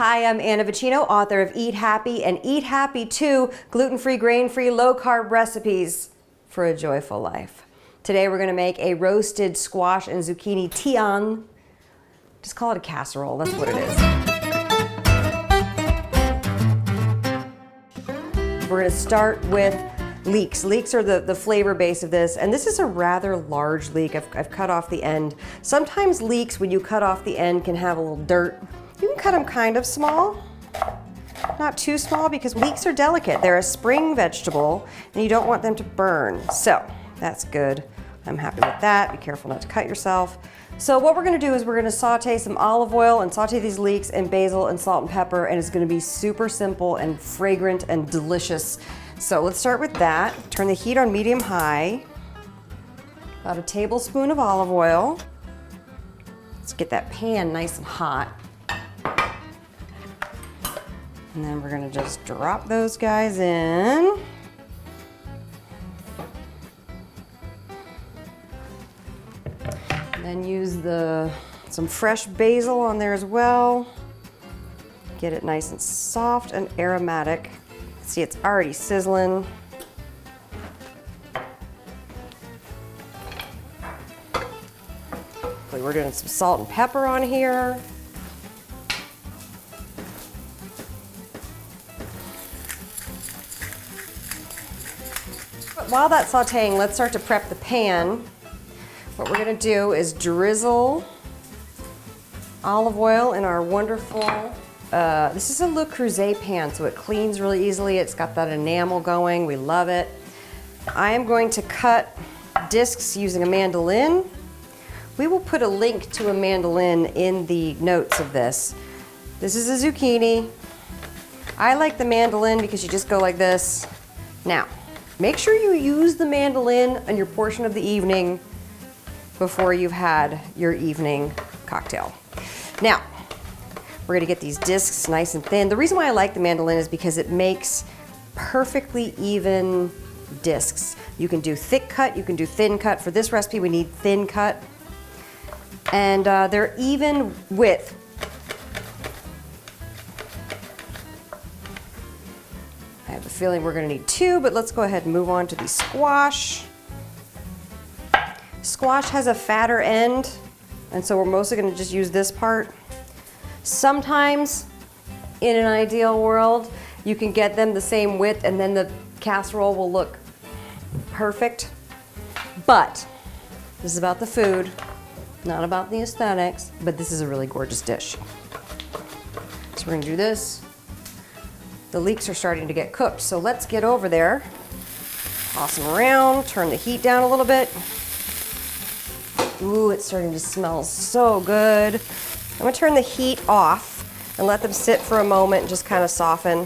Hi, I'm Anna Vocino, author of Eat Happy and Eat Happy 2, gluten-free, grain-free, low-carb recipes for a joyful life. Today we're going to make a roasted squash and zucchini tian. Just call it a casserole, that's what it is. We're going to start with leeks. Leeks are the flavor base of this, and this is a rather large leek. I've cut off the end. Sometimes leeks, when you cut off the end, can have a little dirt. You can cut them kind of small, not too small, because leeks are delicate. They're a spring vegetable, and you don't want them to burn. So that's good. I'm happy with that. Be careful not to cut yourself. So what we're gonna do is we're gonna saute some olive oil and saute these leeks and basil and salt and pepper, and it's gonna be super simple and fragrant and delicious. So let's start with that. Turn the heat on medium-high. About a tablespoon of olive oil. Let's get that pan nice and hot. And then we're gonna just drop those guys in. And then use some fresh basil on there as well. Get it nice and soft and aromatic. See, it's already sizzling. We're doing some salt and pepper on here. While that's sauteing, let's start to prep the pan. What we're gonna do is drizzle olive oil in our wonderful, this is a Le Creuset pan, so it cleans really easily. It's got that enamel going, we love it. I am going to cut discs using a mandolin. We will put a link to a mandolin in the notes of this. This is a zucchini. I like the mandolin because you just go like this. Now, make sure you use the mandolin on your portion of the evening before you've had your evening cocktail. Now, we're gonna get these discs nice and thin. The reason why I like the mandolin is because it makes perfectly even discs. You can do thick cut, you can do thin cut. For this recipe, we need thin cut. And they're even width. I have a feeling we're gonna need two, but let's go ahead and move on to the squash. Squash has a fatter end, and so we're mostly gonna just use this part. Sometimes, in an ideal world, you can get them the same width and then the casserole will look perfect. But this is about the food, not about the aesthetics, but this is a really gorgeous dish. So we're gonna do this. The leeks are starting to get cooked, so let's get over there. Toss them around, turn the heat down a little bit. Ooh, it's starting to smell so good. I'm gonna turn the heat off and let them sit for a moment and just kind of soften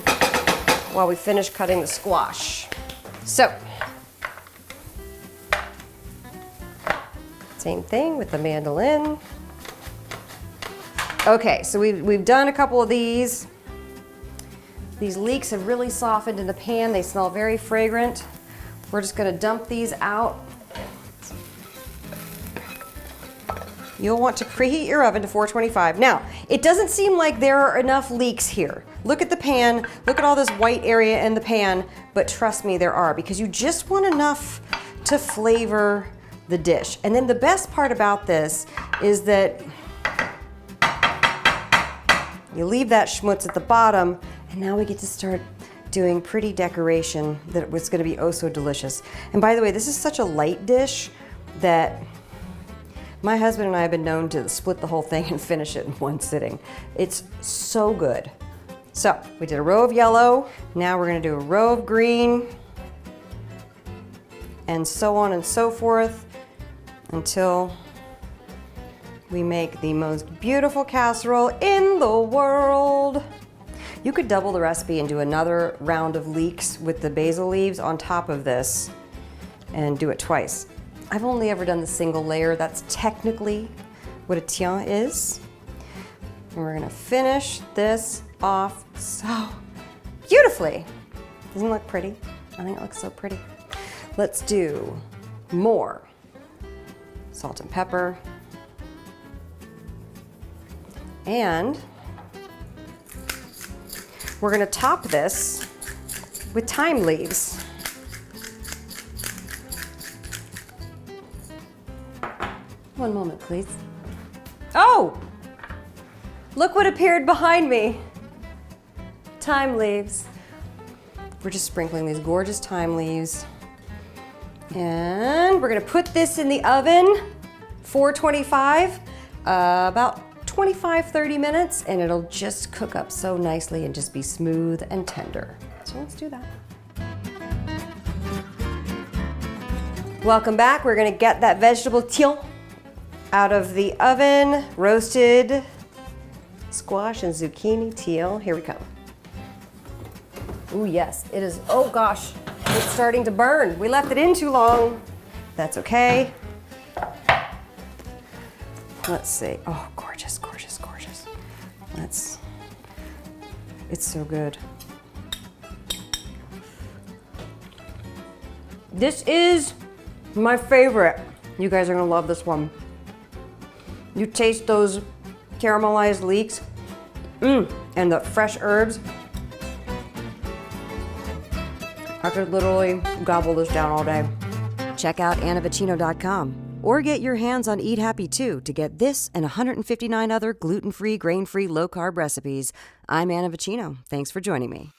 while we finish cutting the squash. So, same thing with the mandolin. Okay, so we've done a couple of these. These leeks have really softened in the pan. They smell very fragrant. We're just gonna dump these out. You'll want to preheat your oven to 425. Now, it doesn't seem like there are enough leeks here. Look at the pan, look at all this white area in the pan, but trust me, there are, because you just want enough to flavor the dish. And then the best part about this is that you leave that schmutz at the bottom, and now we get to start doing pretty decoration that was gonna be oh so delicious. And by the way, this is such a light dish that my husband and I have been known to split the whole thing and finish it in one sitting. It's so good. So we did a row of yellow. Now we're gonna do a row of green, and so on and so forth until we make the most beautiful casserole in the world. You could double the recipe and do another round of leeks with the basil leaves on top of this and do it twice. I've only ever done the single layer. That's technically what a tian is. And we're gonna finish this off so beautifully. Doesn't it look pretty? I think it looks so pretty. Let's do more salt and pepper. And We're gonna top this with thyme leaves. One moment, please. Oh! Look what appeared behind me. Thyme leaves. We're just sprinkling these gorgeous thyme leaves. And we're gonna put this in the oven, 425, about 25-30 minutes, and it'll just cook up so nicely and just be smooth and tender. So let's do that. Welcome back. We're gonna get that vegetable tian out of the oven, roasted squash and zucchini tian. Here we come. Ooh, yes, it is. Oh gosh, it's starting to burn. We left it in too long. That's okay. Let's see. Oh, gorgeous, gorgeous, gorgeous. It's so good. This is my favorite. You guys are gonna love this one. You taste those caramelized leeks, and the fresh herbs. I could literally gobble this down all day. Check out AnnaVocino.com or get your hands on Eat Happy 2 to get this and 159 other gluten-free, grain-free, low-carb recipes. I'm Anna Vocino. Thanks for joining me.